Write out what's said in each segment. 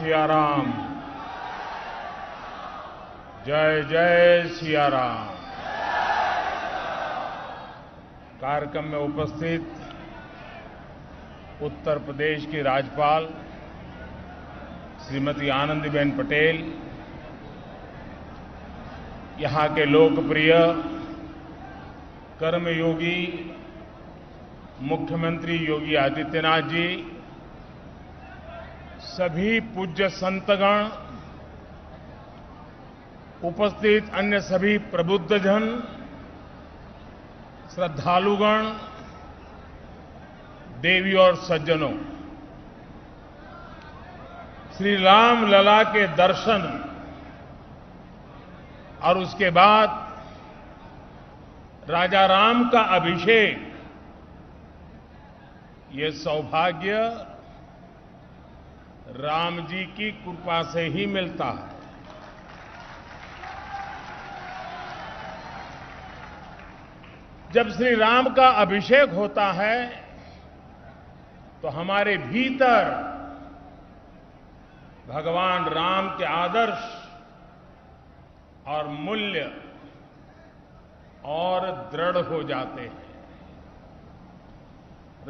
सिया राम। जय जय सिया राम। कार्यक्रम में उपस्थित उत्तर प्रदेश की राज्यपाल श्रीमती आनंदीबेन पटेल, यहां के लोकप्रिय कर्मयोगी मुख्यमंत्री योगी आदित्यनाथ जी, सभी पूज्य संतगण, उपस्थित अन्य सभी प्रबुद्धजन, श्रद्धालुगण, देवी और सज्जनों, श्री राम लला के दर्शन और उसके बाद राजा राम का अभिषेक, ये सौभाग्य राम जी की कृपा से ही मिलता है। जब श्री राम का अभिषेक होता है तो हमारे भीतर भगवान राम के आदर्श और मूल्य और दृढ़ हो जाते हैं।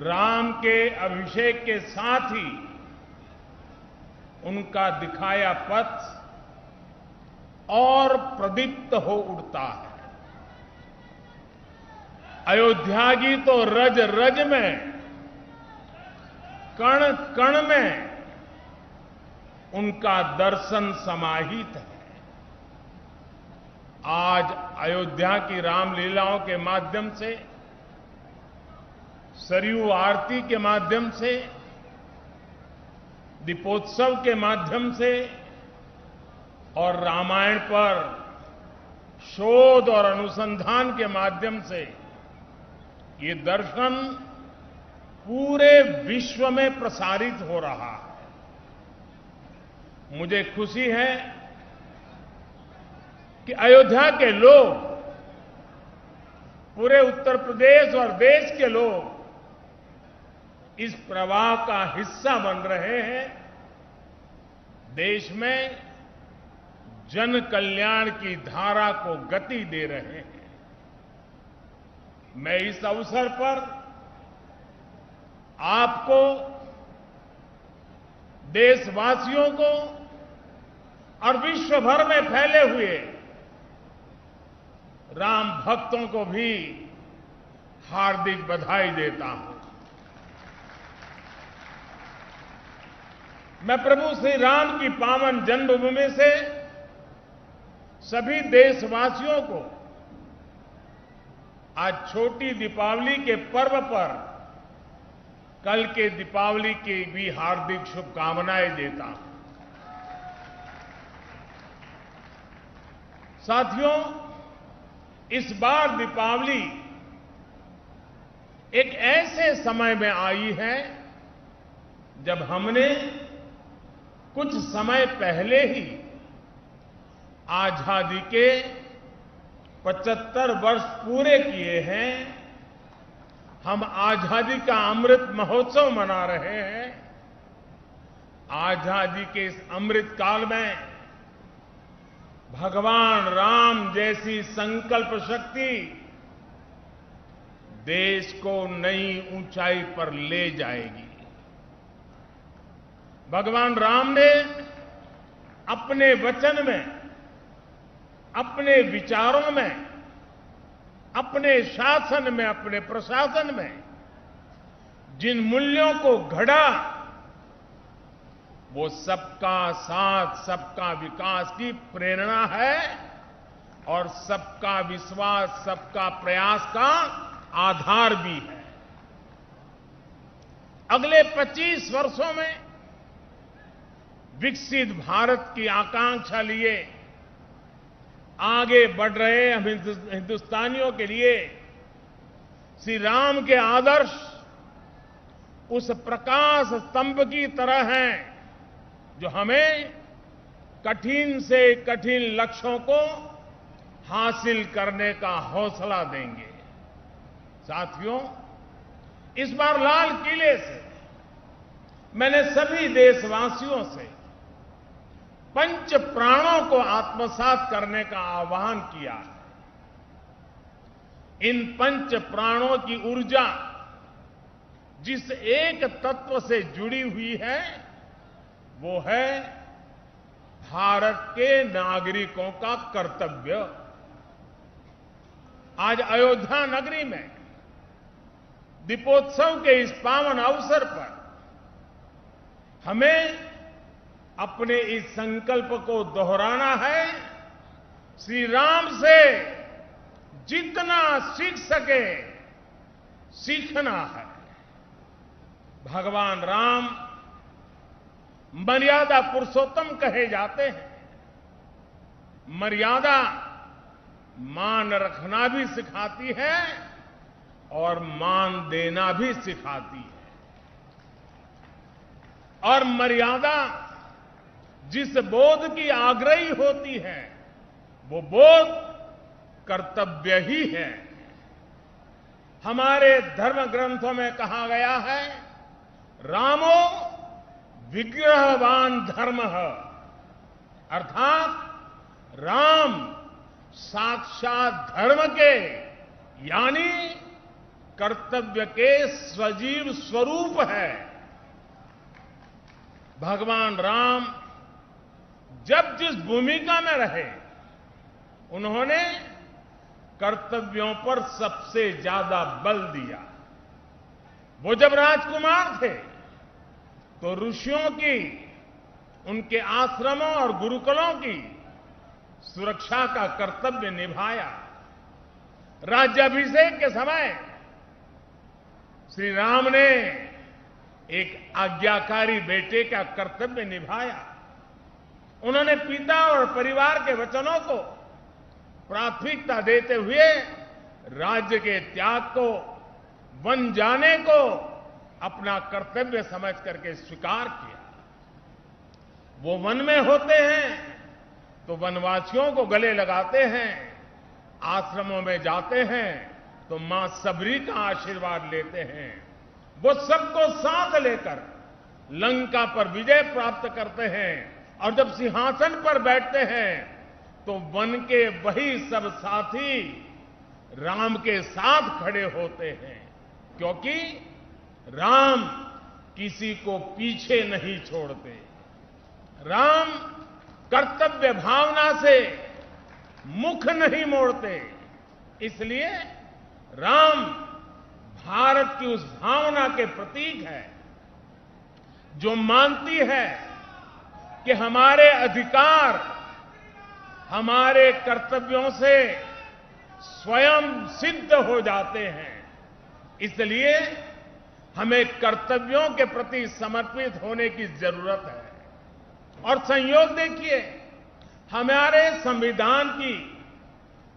राम के अभिषेक के साथ ही उनका दिखाया पथ और प्रदीप्त हो उठता है। अयोध्या की तो रज रज में, कण कण में उनका दर्शन समाहित है। आज अयोध्या की रामलीलाओं के माध्यम से, सरयू आरती के माध्यम से, दीपोत्सव के माध्यम से और रामायण पर शोध और अनुसंधान के माध्यम से ये दर्शन पूरे विश्व में प्रसारित हो रहा है। मुझे खुशी है कि अयोध्या के लोग, पूरे उत्तर प्रदेश और देश के लोग इस प्रवाह का हिस्सा बन रहे हैं। देश में जन कल्याण की धारा को गति दे रहे हैं। मैं इस अवसर पर आपको, देशवासियों को और विश्व भर में फैले हुए राम भक्तों को भी हार्दिक बधाई देता हूं। मैं प्रभु श्री राम की पावन जन्मभूमि से सभी देशवासियों को आज छोटी दीपावली के पर्व पर कल के दीपावली की भी हार्दिक शुभकामनाएं देता हूं। साथियों, इस बार दीपावली एक ऐसे समय में आई है जब हमने कुछ समय पहले ही आजादी के 75 वर्ष पूरे किए हैं। हम आजादी का अमृत महोत्सव मना रहे हैं। आजादी के इस अमृत काल में भगवान राम जैसी संकल्प शक्ति देश को नई ऊंचाई पर ले जाएगी। भगवान राम ने अपने वचन में, अपने विचारों में, अपने शासन में, अपने प्रशासन में जिन मूल्यों को घड़ा, वो सबका साथ, सबका विकास की प्रेरणा है और सबका विश्वास, सबका प्रयास का आधार भी है। अगले 25 वर्षों में विकसित भारत की आकांक्षा लिए आगे बढ़ रहे हम हिंदुस्तानियों के लिए श्री राम के आदर्श उस प्रकाश स्तंभ की तरह हैं जो हमें कठिन से कठिन लक्ष्यों को हासिल करने का हौसला देंगे। साथियों, इस बार लाल किले से मैंने सभी देशवासियों से पंच प्राणों को आत्मसात करने का आह्वान किया है। इन पंच प्राणों की ऊर्जा जिस एक तत्व से जुड़ी हुई है वो है भारत के नागरिकों का कर्तव्य। आज अयोध्या नगरी में दीपोत्सव के इस पावन अवसर पर हमें अपने इस संकल्प को दोहराना है, श्री राम से जितना सीख सके सीखना है। भगवान राम मर्यादा पुरुषोत्तम कहे जाते हैं। मर्यादा मान रखना भी सिखाती है और मान देना भी सिखाती है। और मर्यादा जिस बोध की आग्रही होती है वो बोध कर्तव्य ही है। हमारे धर्म ग्रंथों में कहा गया है, रामो विग्रहवान धर्मः, अर्थात राम साक्षात धर्म के यानी कर्तव्य के सजीव स्वरूप है। भगवान राम जब जिस भूमिका में रहे उन्होंने कर्तव्यों पर सबसे ज्यादा बल दिया। वो जब राजकुमार थे तो ऋषियों की, उनके आश्रमों और गुरुकुलों की सुरक्षा का कर्तव्य निभाया। राज्याभिषेक के समय श्री राम ने एक आज्ञाकारी बेटे का कर्तव्य निभाया। उन्होंने पिता और परिवार के वचनों को प्राथमिकता देते हुए राज्य के त्याग को, वन जाने को अपना कर्तव्य समझ करके स्वीकार किया। वो वन में होते हैं तो वनवासियों को गले लगाते हैं, आश्रमों में जाते हैं तो मां सबरी का आशीर्वाद लेते हैं। वो सबको साथ लेकर लंका पर विजय प्राप्त करते हैं और जब सिंहासन पर बैठते हैं तो वन के वही सब साथी राम के साथ खड़े होते हैं, क्योंकि राम किसी को पीछे नहीं छोड़ते। राम कर्तव्य भावना से मुख नहीं मोड़ते। इसलिए राम भारत की उस भावना के प्रतीक है जो मानती है कि हमारे अधिकार हमारे कर्तव्यों से स्वयं सिद्ध हो जाते हैं। इसलिए हमें कर्तव्यों के प्रति समर्पित होने की जरूरत है। और संयोग देखिए, हमारे संविधान की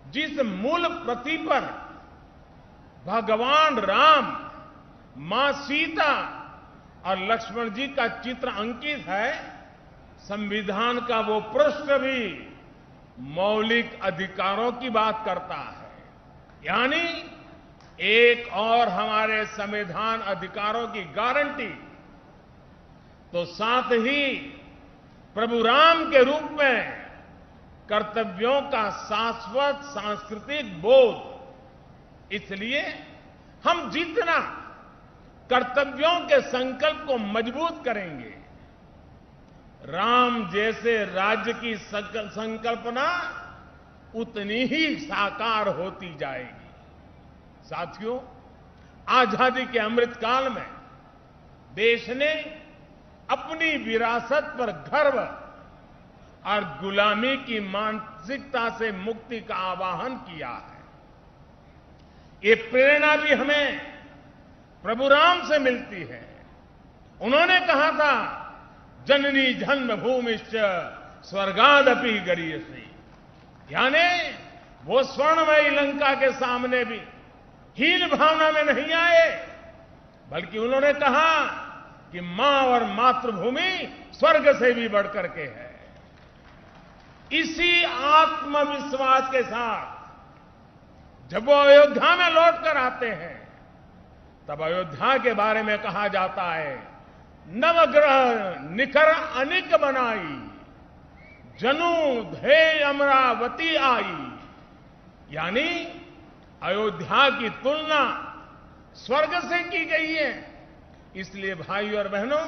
जिस मूल प्रति पर भगवान राम, मां सीता और लक्ष्मण जी का चित्र अंकित है, संविधान का वो पृष्ठ भी मौलिक अधिकारों की बात करता है। यानी एक और हमारे संविधान अधिकारों की गारंटी, तो साथ ही प्रभु राम के रूप में कर्तव्यों का शाश्वत सांस्कृतिक बोध। इसलिए हम जितना कर्तव्यों के संकल्प को मजबूत करेंगे, राम जैसे राज्य की संकल्पना उतनी ही साकार होती जाएगी। साथियों, आजादी के अमृतकाल में देश ने अपनी विरासत पर गर्व और गुलामी की मानसिकता से मुक्ति का आह्वान किया है। ये प्रेरणा भी हमें प्रभु राम से मिलती है। उन्होंने कहा था, जननी जन्मभूमिश्च स्वर्गादपि गरीयसी। यानी वो स्वर्णमयी लंका के सामने भी हीन भावना में नहीं आए, बल्कि उन्होंने कहा कि मां और मातृभूमि स्वर्ग से भी बढ़कर के है। इसी आत्मविश्वास के साथ जब वो अयोध्या में लौटकर आते हैं, तब अयोध्या के बारे में कहा जाता है, नवग्रह निखर अनिक बनाई, जनु धे अमरावती आई, यानी अयोध्या की तुलना स्वर्ग से की गई है। इसलिए भाइयों और बहनों,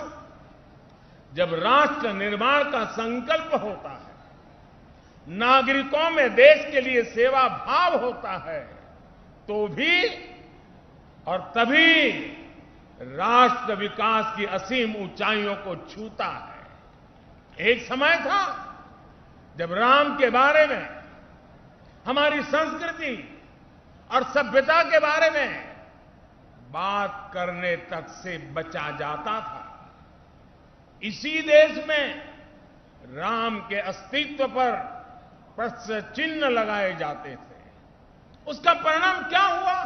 जब राष्ट्र निर्माण का संकल्प होता है, नागरिकों में देश के लिए सेवा भाव होता है, तो भी और तभी राष्ट्र विकास की असीम ऊंचाइयों को छूता है। एक समय था जब राम के बारे में, हमारी संस्कृति और सभ्यता के बारे में बात करने तक से बचा जाता था। इसी देश में राम के अस्तित्व पर प्रश्न चिन्ह लगाए जाते थे। उसका परिणाम क्या हुआ?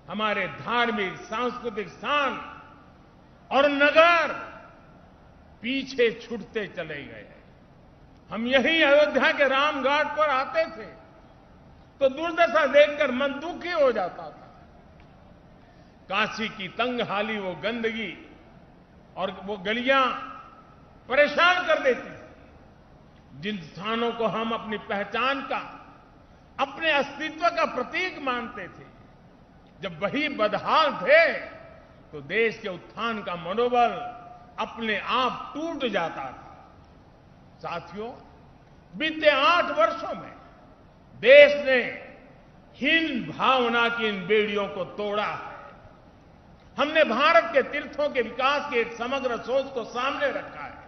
हमारे धार्मिक सांस्कृतिक स्थान और नगर पीछे छूटते चले गए। हम यही अयोध्या के रामघाट पर आते थे तो दुर्दशा देखकर मन दुखी हो जाता था। काशी की तंगहाली, वो गंदगी और वो गलियां परेशान कर देती थी। जिन स्थानों को हम अपनी पहचान का, अपने अस्तित्व का प्रतीक मानते थे, जब वही बदहाल थे तो देश के उत्थान का मनोबल अपने आप टूट जाता था। साथियों, बीते 8 वर्षों में देश ने हिंद भावना की इन बेड़ियों को तोड़ा है। हमने भारत के तीर्थों के विकास की एक समग्र सोच को सामने रखा है।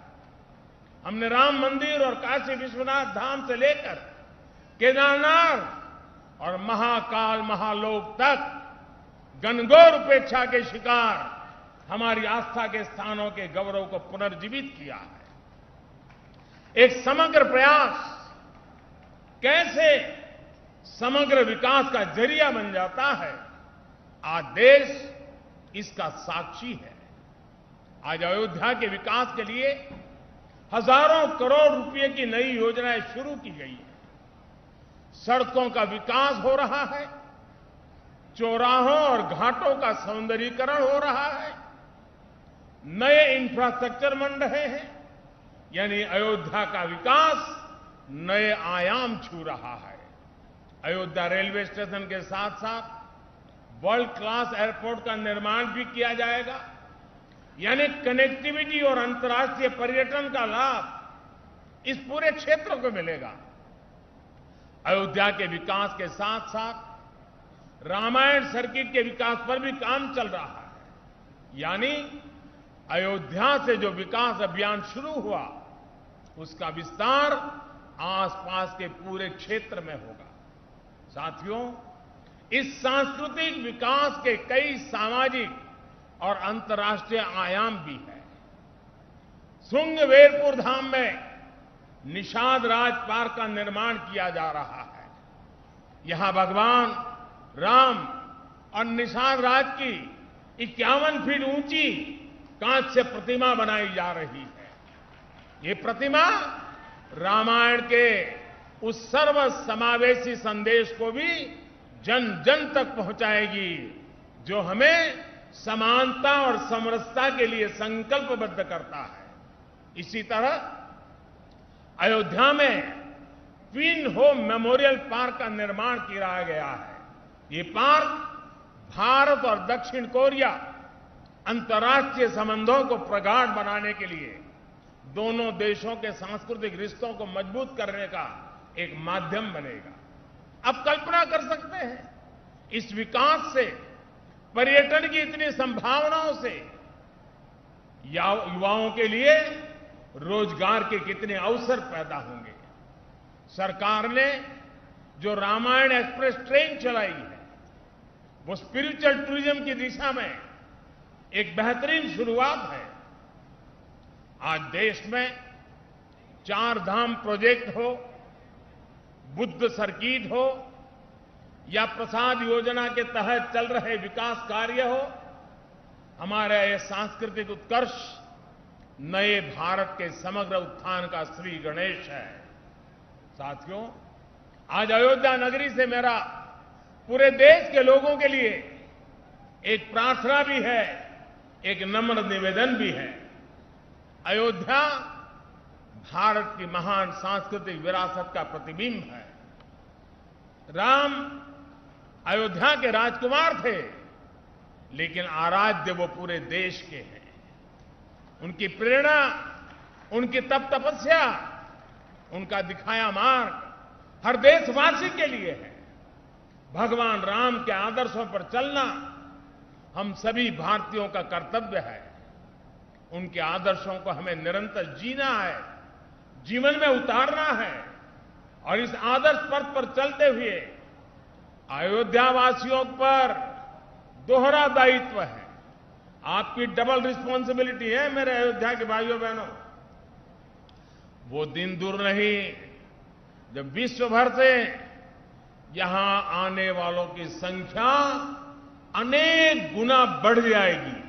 हमने राम मंदिर और काशी विश्वनाथ धाम से लेकर केदारनाथ और महाकाल महालोक तक घनघोर उपेक्षा के शिकार हमारी आस्था के स्थानों के गौरव को पुनर्जीवित किया है। एक समग्र प्रयास कैसे समग्र विकास का जरिया बन जाता है, आज देश इसका साक्षी है। आज अयोध्या के विकास के लिए हजारों करोड़ रुपए की नई योजनाएं शुरू की गई है। सड़कों का विकास हो रहा है, चौराहों और घाटों का सौंदर्यीकरण हो रहा है, नए इंफ्रास्ट्रक्चर बन रहे हैं, यानी अयोध्या का विकास नए आयाम छू रहा है। अयोध्या रेलवे स्टेशन के साथ साथ वर्ल्ड क्लास एयरपोर्ट का निर्माण भी किया जाएगा, यानी कनेक्टिविटी और अंतर्राष्ट्रीय पर्यटन का लाभ इस पूरे क्षेत्र को मिलेगा। अयोध्या के विकास के साथ साथ रामायण सर्किट के विकास पर भी काम चल रहा है, यानी अयोध्या से जो विकास अभियान शुरू हुआ उसका विस्तार आसपास के पूरे क्षेत्र में होगा। साथियों, इस सांस्कृतिक विकास के कई सामाजिक और अंतर्राष्ट्रीय आयाम भी हैं। श्रृंगवेरपुर धाम में निषाद राज पार्क का निर्माण किया जा रहा है। यहां भगवान राम और निषाद राज की 51 फीट ऊंची कांच से प्रतिमा बनाई जा रही है। ये प्रतिमा रामायण के उस सर्व समावेशी संदेश को भी जन जन तक पहुंचाएगी जो हमें समानता और समरसता के लिए संकल्पबद्ध करता है। इसी तरह अयोध्या में ट्विन होम मेमोरियल पार्क का निर्माण किया गया है। ये पार्क भारत और दक्षिण कोरिया अंतर्राष्ट्रीय संबंधों को प्रगाढ़ बनाने के लिए दोनों देशों के सांस्कृतिक रिश्तों को मजबूत करने का एक माध्यम बनेगा। अब कल्पना कर सकते हैं, इस विकास से, पर्यटन की इतनी संभावनाओं से युवाओं के लिए रोजगार के कितने अवसर पैदा होंगे। सरकार ने जो रामायण एक्सप्रेस ट्रेन चलाई है, वो स्पिरिचुअल टूरिज्म की दिशा में एक बेहतरीन शुरुआत है। आज देश में 4 धाम प्रोजेक्ट हो, बुद्ध सर्किट हो या प्रसाद योजना के तहत चल रहे विकास कार्य हो, हमारा यह सांस्कृतिक उत्कर्ष नए भारत के समग्र उत्थान का श्री गणेश है। साथियों, आज अयोध्या नगरी से मेरा पूरे देश के लोगों के लिए एक प्रार्थना भी है, एक नम्र निवेदन भी है। अयोध्या भारत की महान सांस्कृतिक विरासत का प्रतिबिंब है। राम अयोध्या के राजकुमार थे, लेकिन आराध्य वो पूरे देश के हैं। उनकी प्रेरणा, उनकी तप तपस्या, उनका दिखाया मार्ग हर देशवासी के लिए है। भगवान राम के आदर्शों पर चलना हम सभी भारतीयों का कर्तव्य है। उनके आदर्शों को हमें निरंतर जीना है, जीवन में उतारना है और इस आदर्श पथ पर चलते हुए अयोध्या वासियों पर दोहरा दायित्व है। आपकी डबल रिस्पॉन्सिबिलिटी है मेरे अयोध्या के भाइयों बहनों। वो दिन दूर नहीं जब विश्व भर से यहां आने वालों की संख्या अनेक गुना बढ़ जाएगी।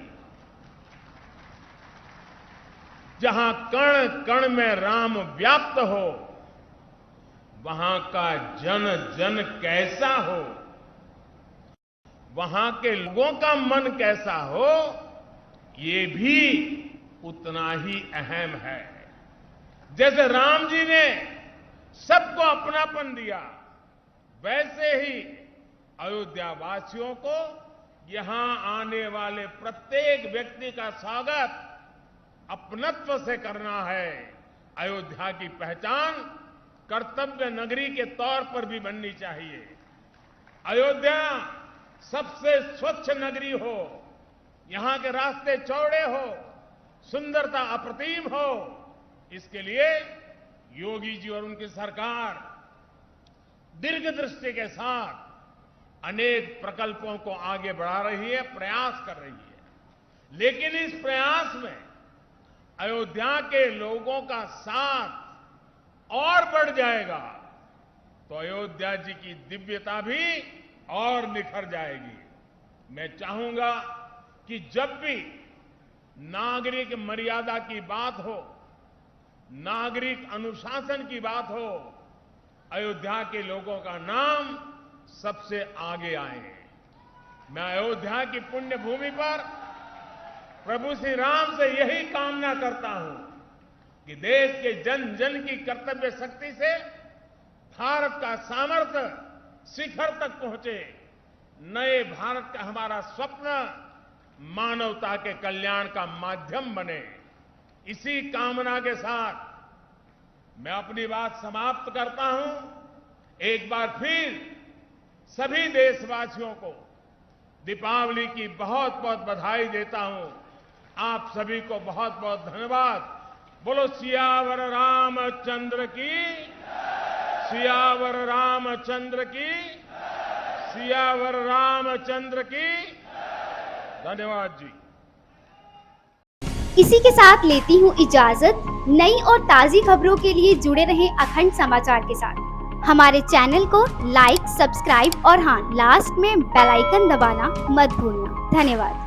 जहां कण कण में राम व्याप्त हो, वहां का जन जन कैसा हो, वहां के लोगों का मन कैसा हो, ये भी उतना ही अहम है। जैसे राम जी ने सबको अपनापन दिया, वैसे ही अयोध्या वासियों को यहां आने वाले प्रत्येक व्यक्ति का स्वागत अपनत्व से करना है। अयोध्या की पहचान कर्तव्य नगरी के तौर पर भी बननी चाहिए। अयोध्या सबसे स्वच्छ नगरी हो, यहां के रास्ते चौड़े हो, सुंदरता अप्रतिम हो, इसके लिए योगी जी और उनकी सरकार दीर्घ दृष्टि के साथ अनेक प्रकल्पों को आगे बढ़ा रही है, प्रयास कर रही है। लेकिन इस प्रयास में अयोध्या के लोगों का साथ और बढ़ जाएगा तो अयोध्या जी की दिव्यता भी और निखर जाएगी। मैं चाहूंगा कि जब भी नागरिक मर्यादा की बात हो, नागरिक अनुशासन की बात हो, अयोध्या के लोगों का नाम सबसे आगे आए। मैं अयोध्या की पुण्य भूमि पर प्रभु श्री राम से यही कामना करता हूं कि देश के जन जन की कर्तव्य शक्ति से भारत का सामर्थ्य शिखर तक पहुंचे। नए भारत का हमारा स्वप्न मानवता के कल्याण का माध्यम बने। इसी कामना के साथ मैं अपनी बात समाप्त करता हूं। एक बार फिर सभी देशवासियों को दीपावली की बहुत बहुत बधाई देता हूं। आप सभी को बहुत बहुत धन्यवाद। बोलो सियावर रामचंद्र की, सियावर रामचंद्र की, सियावर रामचंद्र की। धन्यवाद जी। इसी के साथ लेती हूँ इजाजत। नई और ताज़ी खबरों के लिए जुड़े रहें अखंड समाचार के साथ। हमारे चैनल को लाइक, सब्सक्राइब और हाँ, लास्ट में बेल आइकन दबाना मत भूलना। धन्यवाद।